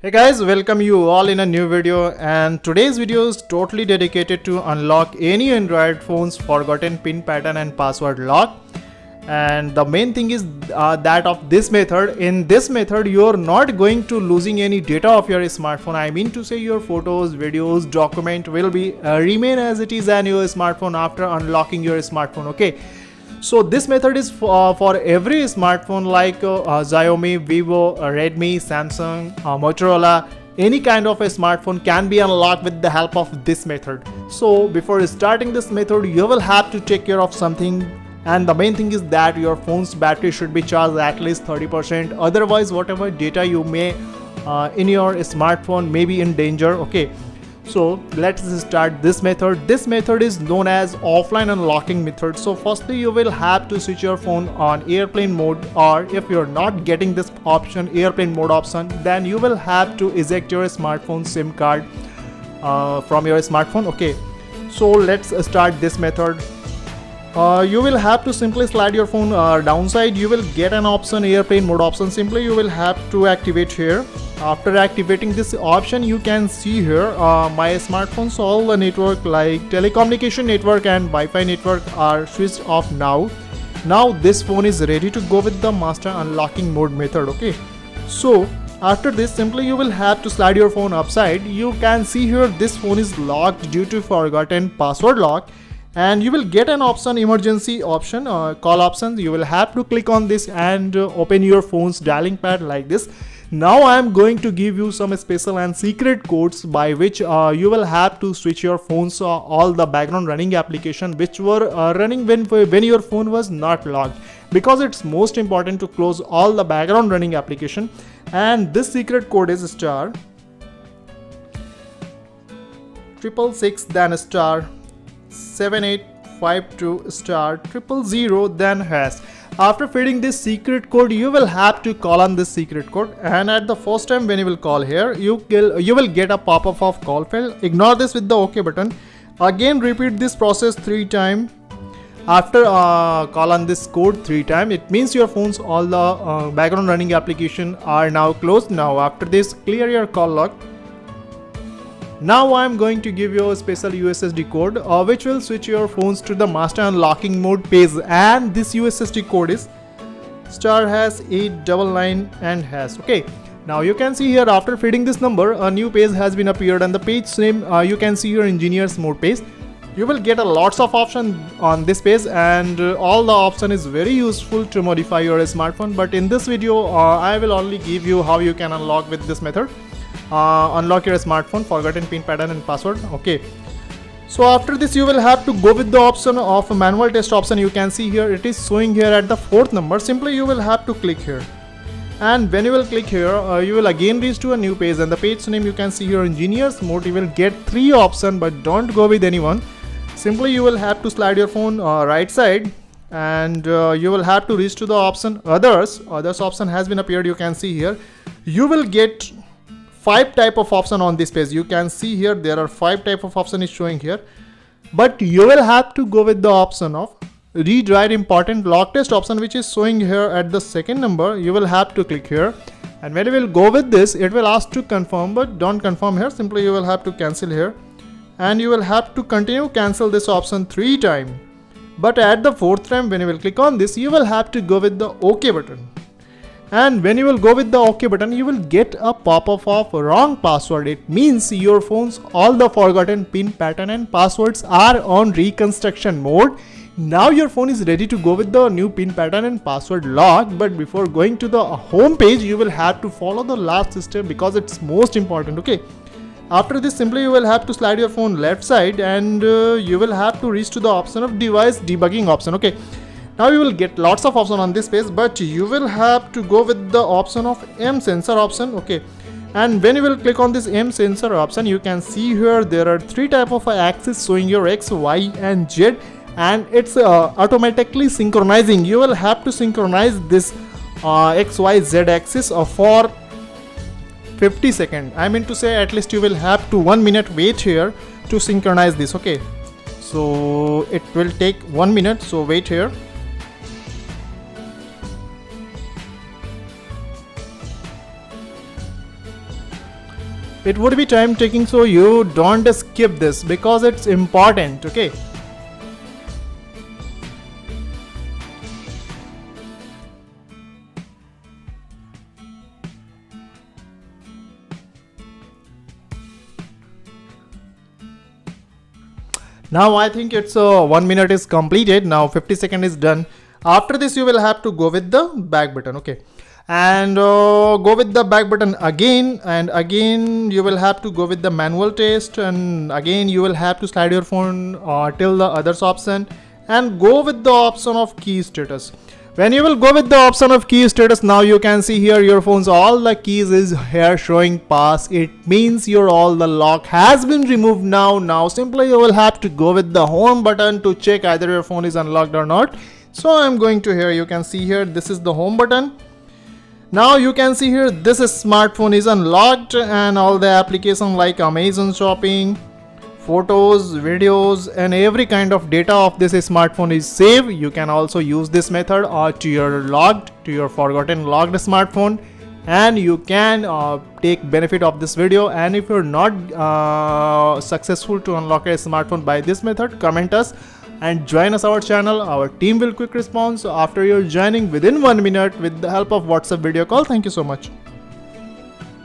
Hey guys, welcome you all in a new video, and today's video is totally dedicated to unlock any Android phone's forgotten pin pattern and password lock. And the main thing is that of this method. In this method you're not going to losing any data of your smartphone. I mean to say your photos, videos, document will be remain as it is on your smartphone after unlocking your smartphone. Okay, so this method is for every smartphone like Xiaomi, Vivo, Redmi, Samsung, Motorola. Any kind of a smartphone can be unlocked with the help of this method. So before starting this method, you will have to take care of something, and the main thing is that your phone's battery should be charged at least 30%. Otherwise, whatever data you may in your smartphone may be in danger. Okay, so let's start this method. This method is known as offline unlocking method. So firstly, you will have to switch your phone on airplane mode, or if you're not getting this option, airplane mode option, then you will have to eject your smartphone SIM card from your smartphone. Okay, so let's start this method. You will have to simply slide your phone downside. You will get an option, airplane mode option. Simply you will have to activate here. After activating this option, you can see here my smartphone's all the network like telecommunication network and Wi-Fi network are switched off now. Now this phone is ready to go with the master unlocking mode method. Okay, so after this, simply you will have to slide your phone upside. You can see here this phone is locked due to forgotten password lock, and you will get an option, emergency option, call option. You will have to click on this and open your phone's dialing pad like this. Now I am going to give you some special and secret codes by which you will have to switch your phone's all the background running application which were running when your phone was not locked, because it's most important to close all the background running application. And this secret code is star 666, then star 7852 star 000 then hash. After feeding this secret code, you will have to call on this secret code, and at the first time when you will call here, you will get a pop-up of call failed. Ignore this with the OK button. Again repeat this process 3 times. After call on this code 3 times, it means your phone's all the background running application are now closed. Now after this, clear your call log. Now I am going to give you a special USSD code which will switch your phones to the master unlocking mode page, and this USSD code is star hash 899 and hash. Okay, now you can see here after feeding this number, a new page has been appeared, and the page name you can see your engineers mode page. You will get a lots of options on this page, and all the option is very useful to modify your smartphone. But in this video I will only give you how you can unlock with this method. Unlock your smartphone forgotten pin pattern and password. Okay, so after this you will have to go with the option of manual test option. You can see here it is showing here at the 4th number. Simply you will have to click here, and when you will click here you will again reach to a new page, and the page name you can see here engineers mode. You will get 3 options, but don't go with anyone. Simply you will have to slide your phone right side, and you will have to reach to the option others. Others option has been appeared. You can see here you will get 5 type of option on this page. You can see here there are 5 type of option is showing here, but you will have to go with the option of read write important lock test option, which is showing here at the 2nd number. You will have to click here, and when you will go with this, it will ask to confirm, but don't confirm here. Simply you will have to cancel here, and you will have to continue cancel this option 3 times. But at the 4th time when you will click on this, you will have to go with the OK button. And when you will go with the OK button, you will get a pop-up of wrong password. It means your phone's all the forgotten pin pattern and passwords are on reconstruction mode. Now your phone is ready to go with the new pin pattern and password lock. But before going to the home page, you will have to follow the last step, because it's most important. Okay, after this, simply you will have to slide your phone left side, and you will have to reach to the option of device debugging option. Okay, now you will get lots of options on this page, but you will have to go with the option of M sensor option. Okay, and when you will click on this M sensor option, you can see here there are 3 type of axis showing your X, Y and Z, and it's automatically synchronizing. You will have to synchronize this X, Y, Z axis for 50 seconds. I mean to say at least you will have to 1 minute wait here to synchronize this. Okay, so it will take 1 minute, so wait here. It would be time taking, so you don't skip this because it's important. Okay. Now I think it's 1 minute is completed. Now 50 seconds is done. After this, you will have to go with the back button. Okay, and go with the back button again, and again you will have to go with the manual test, and again you will have to slide your phone till the others option and go with the option of key status. When you will go with the option of key status, now you can see here your phone's all the keys is here showing pass. It means your all the lock has been removed now. Simply you will have to go with the home button to check either your phone is unlocked or not. So I'm going to here, you can see here, this is the home button. Now you can see here this smartphone is unlocked and all the application like Amazon Shopping, photos, videos and every kind of data of this smartphone is saved. You can also use this method to your forgotten locked smartphone, and you can take benefit of this video. And if you're not successful to unlock a smartphone by this method, comment us and join us our channel. Our team will quick response after you're joining within 1 minute with the help of WhatsApp video call. Thank you so much.